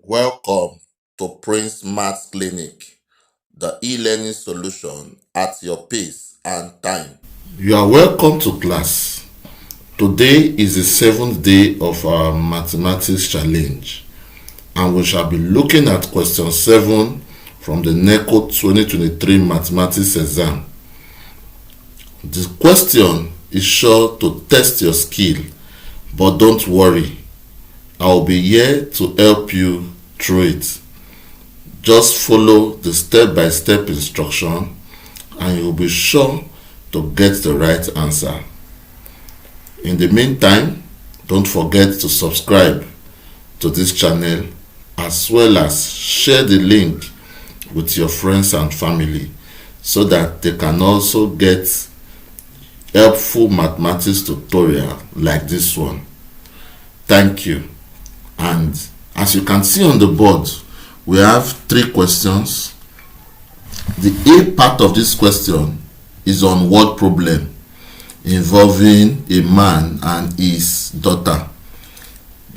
Welcome to Prince Maths Clinic, the e-learning solution at your pace and time. You are welcome to class. Today is the 7th day of our mathematics challenge, and we shall be looking at question 7 from the NECO 2023 mathematics exam. The question is sure to test your skill, but don't worry, I will be here to help you through it. Just follow the step-by-step instruction and you'll be sure to get the right answer. In the meantime, don't forget to subscribe to this channel as well as share the link with your friends and family so that they can also get helpful mathematics tutorial like this one. Thank you. And as you can see on the board, we have 3 questions. The A part of this question is on word problem involving a man and his daughter.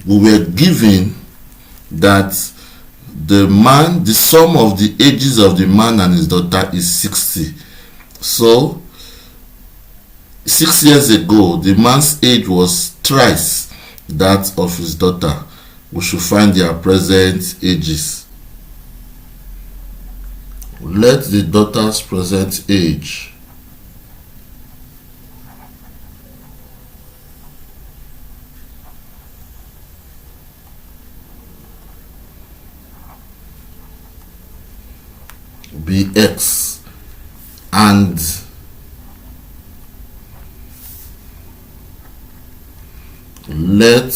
We were given that the sum of the ages of the man and his daughter is 60. So 6 years ago, the man's age was thrice that of his daughter. We should find their present ages. Let the daughter's present age be X, and let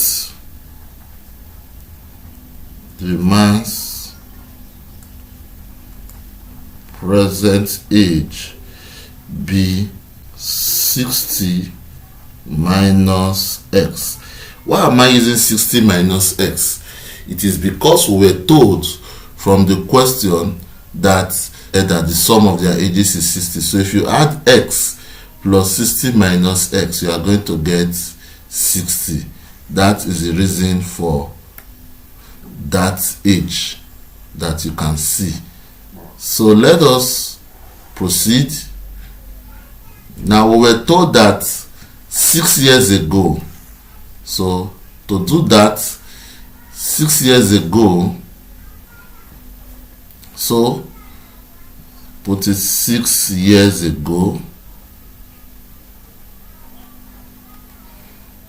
the man's present age be 60 minus X. Why am I using 60 minus X? It is because we were told from the question that the sum of their ages is 60. So if you add X plus 60 minus X, you are going to get 60. That is the reason for that age that you can see. So let us proceed. Now we were told that 6 years ago. So to do that, 6 years ago, so put it 6 years ago.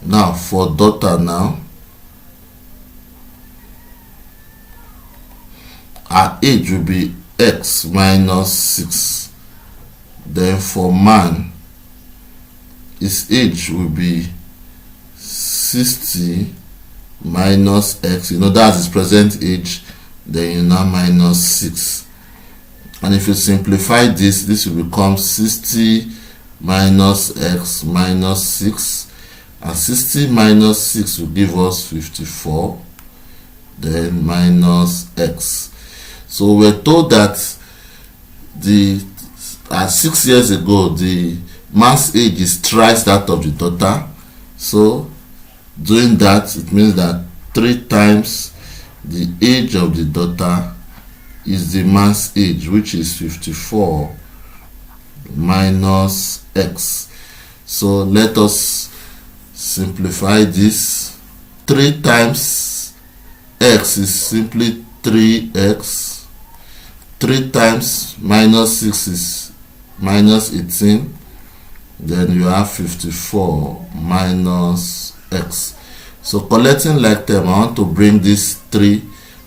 Now for daughter now, our age will be X minus 6. Then for man, his age will be 60 minus X. You know, that's his present age. Then you now minus 6. And if you simplify this, this will become 60 minus X minus 6. And 60 minus 6 will give us 54. Then minus X. So we're told that 6 years ago, the man's age is thrice that of the daughter. So doing that, it means that 3 times the age of the daughter is the man's age, which is 54 minus X. So let us simplify this. 3 times X is simply 3X. 3 times minus 6 is minus 18. Then you have 54 minus X. So collecting like term, I want to bring this 3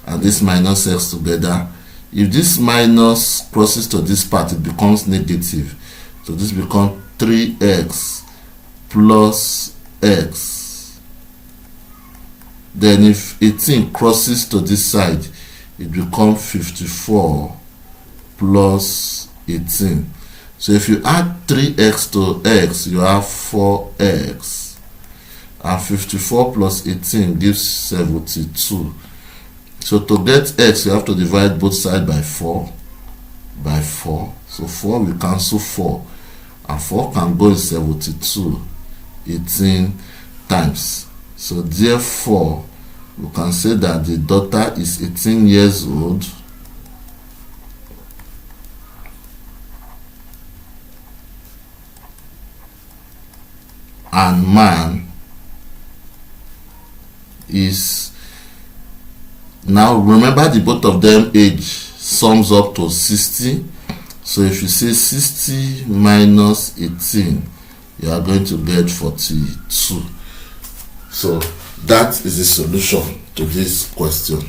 and this minus X together. If this minus crosses to this part, it becomes negative. So this becomes 3X plus X. Then if 18 crosses to this side, it becomes 54 plus 18. So if you add 3x to x, you have 4x. And 54 plus 18 gives 72. So to get x, you have to divide both sides by 4. So 4 will cancel 4. And 4 can go in 72 18 times. So therefore, we can say that the daughter is 18 years old and man is, now remember the both of them age sums up to 60. So if you say 60 minus 18, you are going to get 42. So that is the solution to this question.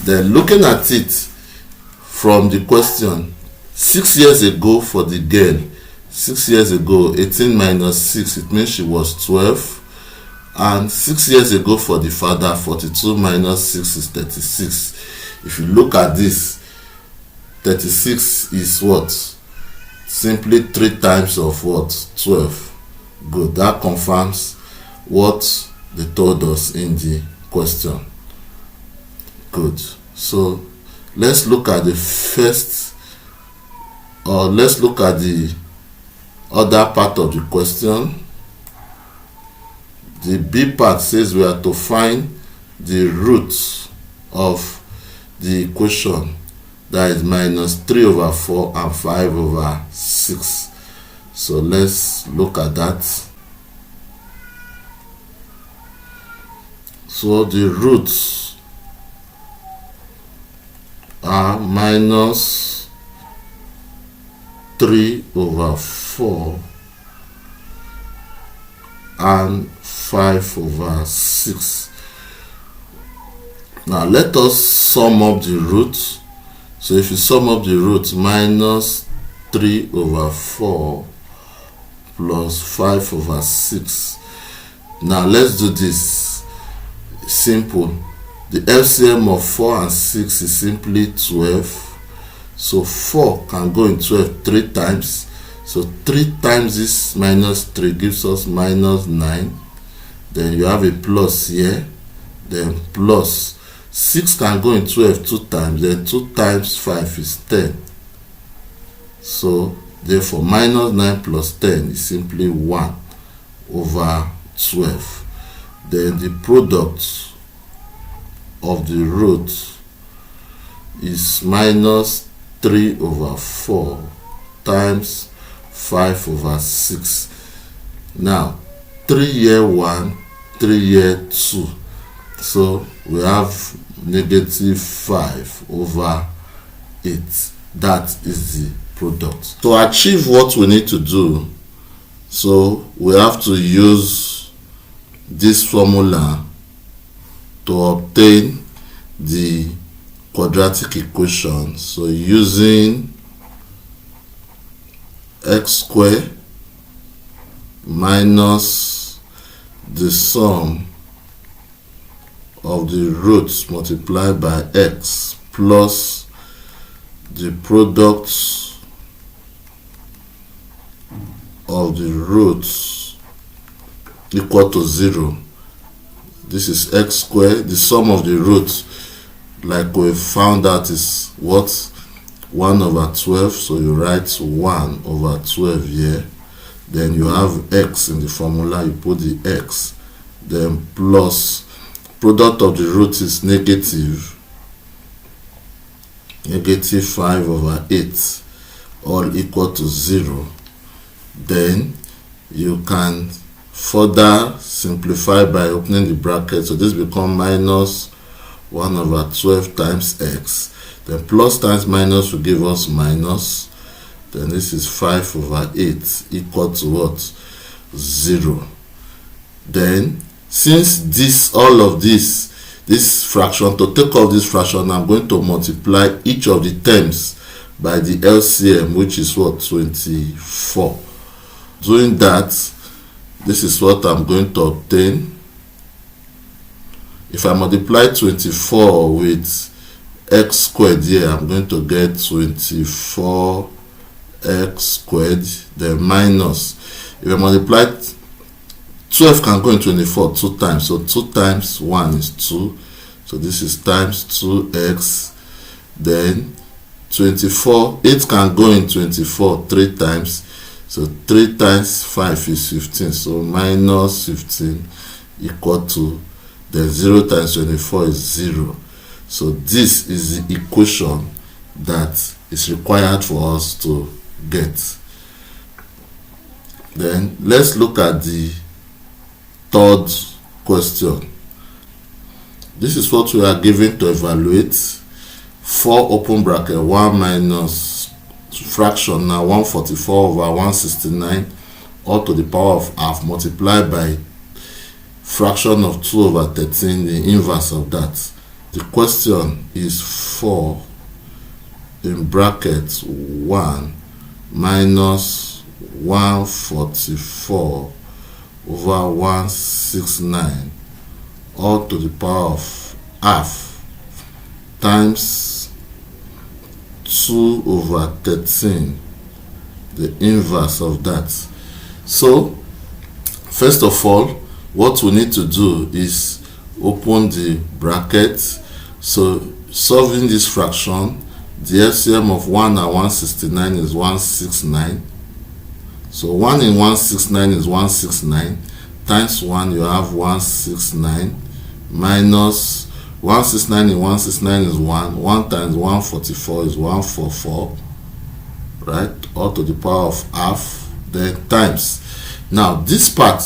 Then looking at it from the question, 6 years ago for the girl, 6 years ago, 18 minus 6, it means she was 12. And 6 years ago for the father, 42 minus 6 is 36. If you look at this, 36 is what? Simply 3 times of what? 12. Good. That confirms what they told us in the question. Good. So let's look at the first, or let's look at the other part of the question. The B part says we are to find the root of the equation, that is minus 3 over 4 and 5 over 6. So let's look at that. So the roots are minus 3 over 4 and 5 over 6. Now let us sum up the roots. So if you sum up the roots, minus 3 over 4 plus 5 over 6. Now let's do this. Simple. The LCM of 4 and 6 is simply 12. So 4 can go in 12 3 times. So 3 times this minus 3 gives us minus 9. Then you have a plus here. Then plus 6 can go in 12 2 times. Then 2 times 5 is 10. So therefore minus 9 plus 10 is simply 1 over 12. Then the product of the root is minus 3 over 4 times 5 over 6. Now 3 here 1, 3 here 2. So we have negative 5 over 8. That is the product. To achieve what we need to do, so we have to use this formula to obtain the quadratic equation. So using x squared minus the sum of the roots multiplied by x plus the product of the roots equal to 0. This is x squared. The sum of the roots, like we found out, is what? 1 over 12. So you write 1 over 12 here. Then you have x in the formula. You put the x. Then plus product of the root is negative 5 over 8, all equal to 0. Then you can further simplify by opening the bracket. So this becomes minus 1 over 12 times x. Then plus times minus will give us minus. Then this is 5 over 8 equal to what? 0. Then since this, all of this fraction, to take off this fraction, I'm going to multiply each of the terms by the LCM, which is what? 24. Doing that, this is what I'm going to obtain. If I multiply 24 with x squared here, I'm going to get 24x squared, then minus. If I multiply 12 can go in 24 2 times, so 2 times 1 is 2, so this is times 2x. Then 24, 8 can go in 24 3 times, so 3 times 5 is 15, so minus 15 equal to then 0 times 24 is 0. So this is the equation that is required for us to get. Then let's look at the third question. This is what we are given to evaluate. 4 open bracket 1 minus fraction now 144 over 169 all to the power of half multiplied by fraction of 2 over 13, the inverse of that. The question is 4 in bracket 1 minus 144 over 169 all to the power of half times 2 over 13, the inverse of that. So first of all, what we need to do is open the bracket. So solving this fraction, the LCM of 1 and 169 is 169. So 1 in 169 is 169 times 1, you have 169 minus 169 in 169 is 1. 1 times 144 is 144, right? All to the power of half, then times. Now this part,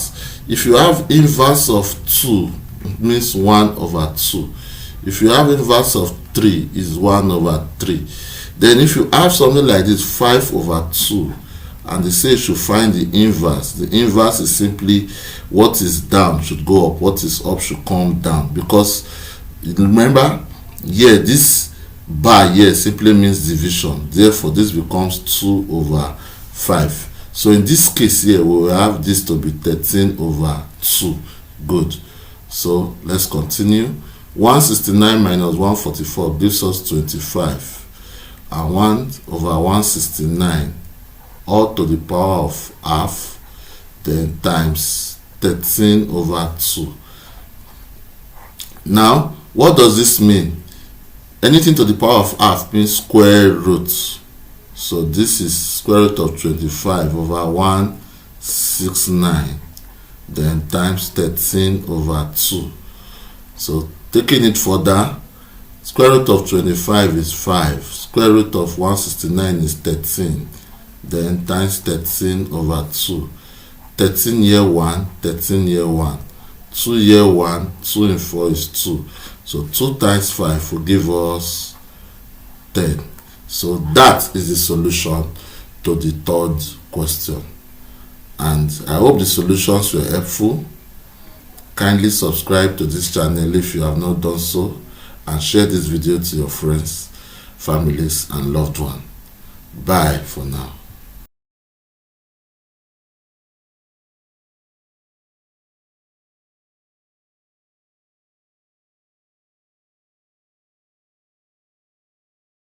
if you have inverse of 2, it means 1 over 2. If you have inverse of 3, is 1 over 3. Then if you have something like this, 5 over 2, and they say you should find the inverse. The inverse is simply what is down should go up, what is up should come down. Because remember, here this bar here simply means division. Therefore, this becomes 2 over 5. So in this case here, we will have this to be 13 over 2. Good. So let's continue. 169 minus 144 gives us 25. And 1 over 169 all to the power of half, then times 13 over 2. Now, what does this mean? Anything to the power of half means square root. So this is square root of 25 over 169, then times 13 over 2. So taking it further, square root of 25 is 5, square root of 169 is 13, then times 13 over 2. 13 here 1, 13 here 1, 2 here 1, 2 in 4 is 2. So 2 times 5 will give us 10. So that is the solution to the third question. And I hope the solutions were helpful. Kindly subscribe to this channel if you have not done so, and share this video to your friends, families, and loved ones. Bye for now.